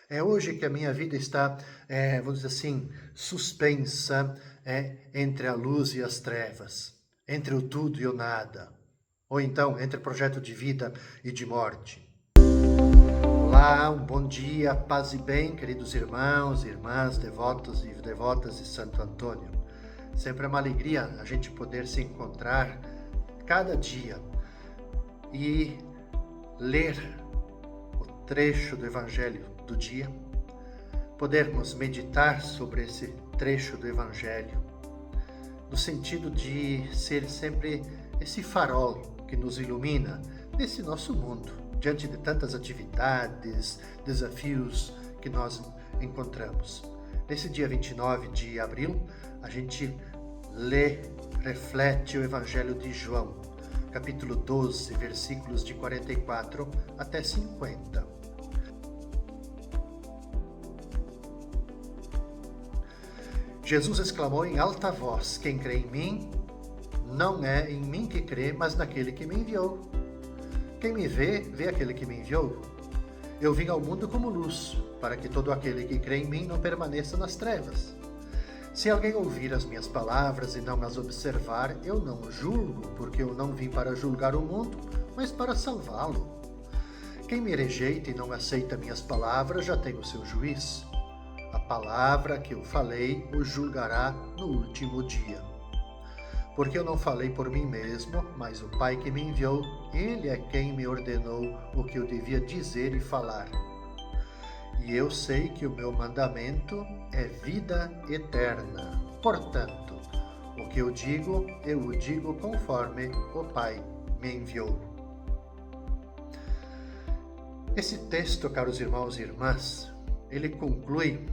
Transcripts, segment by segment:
É hoje que a minha vida está, vamos dizer assim, suspensa, entre a luz e as trevas, entre o tudo e o nada, ou então entre projeto de vida e de morte. Olá, um bom dia, paz e bem, queridos irmãos e irmãs, devotos e devotas de Santo Antônio. Sempre é uma alegria a gente poder se encontrar cada dia e ler o trecho do Evangelho do dia, podermos meditar sobre esse trecho do Evangelho, no sentido de ser sempre esse farol que nos ilumina nesse nosso mundo, diante de tantas atividades, desafios que nós encontramos. Nesse dia 29 de abril, a gente lê, reflete o Evangelho de João, capítulo 12, versículos de 44 até 50. Jesus exclamou em alta voz: quem crê em mim, não é em mim que crê, mas naquele que me enviou. Quem me vê, vê aquele que me enviou. Eu vim ao mundo como luz, para que todo aquele que crê em mim não permaneça nas trevas. Se alguém ouvir as minhas palavras e não as observar, eu não o julgo, porque eu não vim para julgar o mundo, mas para salvá-lo. Quem me rejeita e não aceita minhas palavras já tem o seu juiz. A palavra que eu falei o julgará no último dia. Porque eu não falei por mim mesmo, mas o Pai que me enviou, Ele é quem me ordenou o que eu devia dizer e falar. E eu sei que o meu mandamento é vida eterna. Portanto, o que eu o digo conforme o Pai me enviou. Esse texto, caros irmãos e irmãs, ele conclui,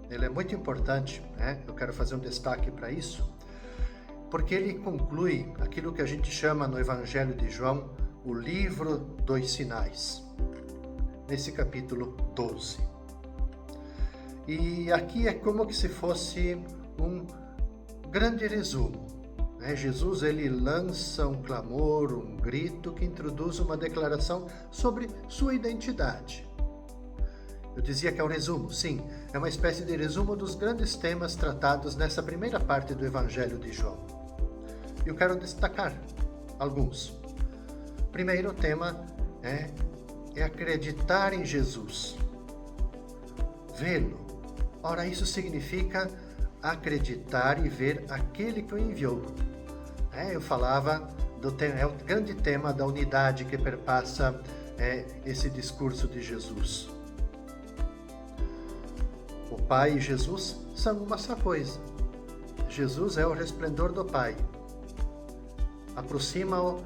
ele é muito importante, né? Eu quero fazer um destaque para isso, porque ele conclui aquilo que a gente chama no Evangelho de João o livro dos sinais, nesse capítulo 12. E aqui é como que se fosse um grande resumo, né? Jesus ele lança um clamor, um grito que introduz uma declaração sobre sua identidade. Eu dizia que é um resumo, sim, é uma espécie de resumo dos grandes temas tratados nessa primeira parte do Evangelho de João. Eu quero destacar alguns. Primeiro tema é acreditar em Jesus, vê-lo. Ora, isso significa acreditar e ver aquele que o enviou. Eu falava é o grande tema da unidade que perpassa esse discurso de Jesus. O Pai e Jesus são uma só coisa. Jesus é o resplendor do Pai. Aproxima-o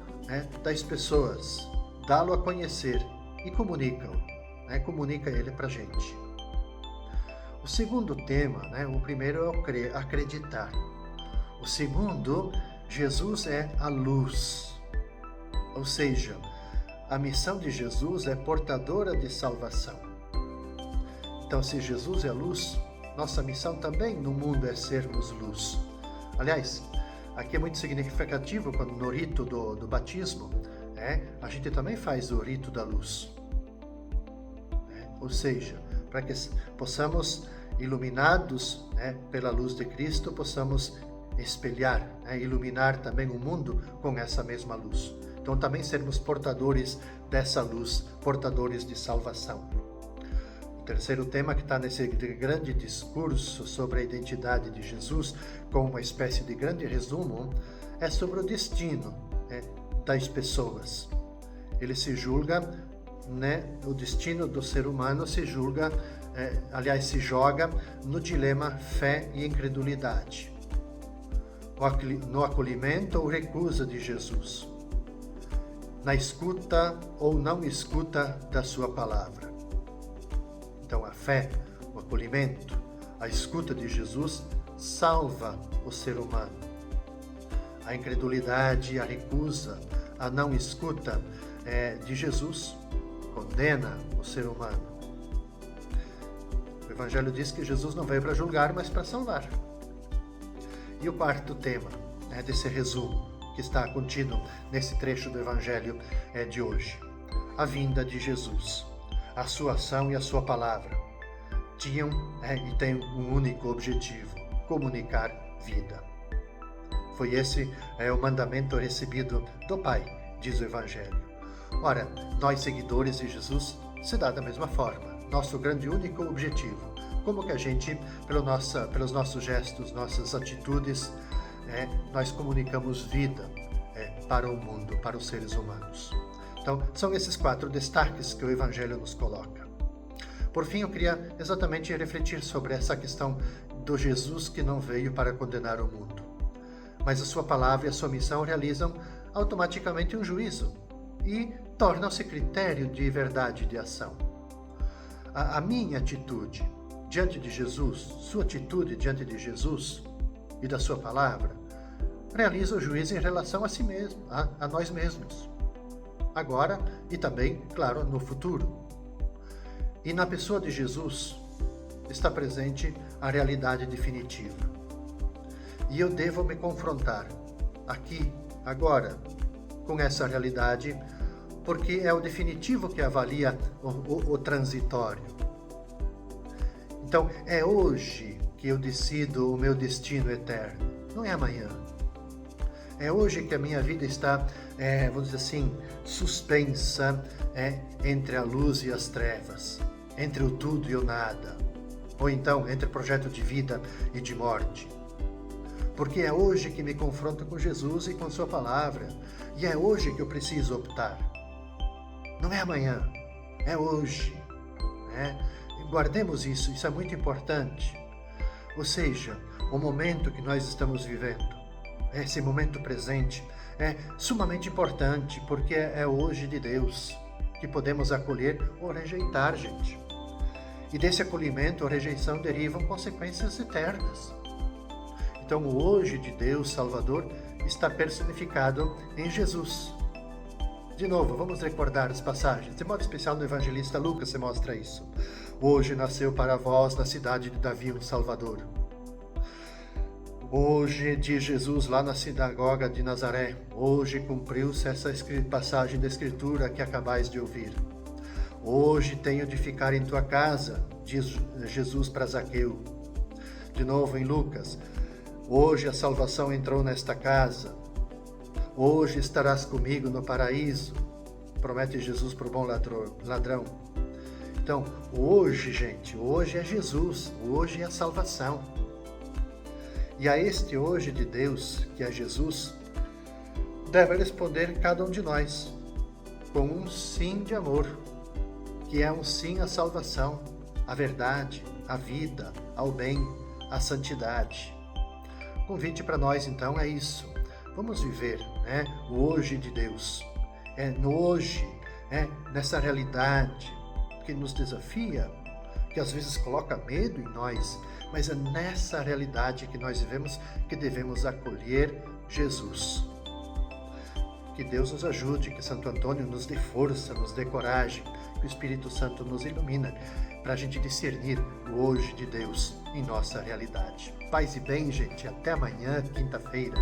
das pessoas, dá-lo a conhecer e comunica-o. Comunica ele para a gente. O segundo tema, o primeiro é acreditar. O segundo, Jesus é a luz. Ou seja, a missão de Jesus é portadora de salvação. Então, se Jesus é luz, nossa missão também no mundo é sermos luz. Aliás, aqui é muito significativo quando no rito do batismo, a gente também faz o rito da luz. Ou seja, para que possamos, iluminados pela luz de Cristo, possamos espelhar, iluminar também o mundo com essa mesma luz. Então também sermos portadores dessa luz, portadores de salvação. O terceiro tema que está nesse grande discurso sobre a identidade de Jesus, com uma espécie de grande resumo, é sobre o destino das pessoas. Ele se julga, o destino do ser humano se julga, se joga no dilema fé e incredulidade, no acolhimento ou recusa de Jesus, na escuta ou não escuta da sua palavra. Então a fé, o acolhimento, a escuta de Jesus salva o ser humano. A incredulidade, a recusa, a não escuta de Jesus condena o ser humano. O Evangelho diz que Jesus não veio para julgar, mas para salvar. E o quarto tema desse resumo que está contido nesse trecho do Evangelho de hoje: a vinda de Jesus, a sua ação e a sua palavra. tinham e têm um único objetivo: comunicar vida. Foi esse o mandamento recebido do Pai, diz o Evangelho. Ora, nós seguidores de Jesus, se dá da mesma forma. Nosso grande e único objetivo: como que a gente, pelos nossos gestos, nossas atitudes, nós comunicamos vida para o mundo, para os seres humanos. Então, são esses 4 destaques que o Evangelho nos coloca. Por fim, eu queria exatamente refletir sobre essa questão do Jesus que não veio para condenar o mundo, mas a sua palavra e a sua missão realizam automaticamente um juízo e tornam-se critério de verdade de ação. A minha atitude diante de Jesus, sua atitude diante de Jesus e da sua palavra, realiza o juízo em relação a si mesmo, a nós mesmos, agora e também, claro, no futuro. E na pessoa de Jesus está presente a realidade definitiva. E eu devo me confrontar aqui, agora, com essa realidade, porque é o definitivo que avalia o transitório. Então, é hoje que eu decido o meu destino eterno, não é amanhã. É hoje que a minha vida está, vamos dizer assim, suspensa entre a luz e as trevas, entre o tudo e o nada, ou então entre o projeto de vida e de morte. Porque é hoje que me confronto com Jesus e com sua palavra, e é hoje que eu preciso optar. Não é amanhã, é hoje. Guardemos isso é muito importante. Ou seja, o momento que nós estamos vivendo, esse momento presente, é sumamente importante, porque é hoje de Deus que podemos acolher ou rejeitar, gente. E desse acolhimento ou rejeição derivam consequências eternas. Então, o hoje de Deus Salvador está personificado em Jesus. De novo, vamos recordar as passagens. De modo especial no evangelista Lucas se mostra isso. Hoje nasceu para vós na cidade de Davi um Salvador. Hoje diz Jesus lá na sinagoga de Nazaré. Hoje cumpriu-se essa passagem da Escritura que acabais de ouvir. Hoje tenho de ficar em tua casa, diz Jesus para Zaqueu. De novo em Lucas. Hoje a salvação entrou nesta casa. Hoje estarás comigo no paraíso, promete Jesus para o bom ladrão. Então, hoje, gente, hoje é Jesus, hoje é a salvação. E a este hoje de Deus, que é Jesus, deve responder cada um de nós com um sim de amor, que é um sim à salvação, à verdade, à vida, ao bem, à santidade. O convite para nós, então, é isso. Vamos viver o hoje de Deus, no hoje, nessa realidade que nos desafia, que às vezes coloca medo em nós, mas é nessa realidade que nós vivemos que devemos acolher Jesus. Que Deus nos ajude, que Santo Antônio nos dê força, nos dê coragem, que o Espírito Santo nos ilumina para a gente discernir o hoje de Deus em nossa realidade. Paz e bem, gente. Até amanhã, quinta-feira.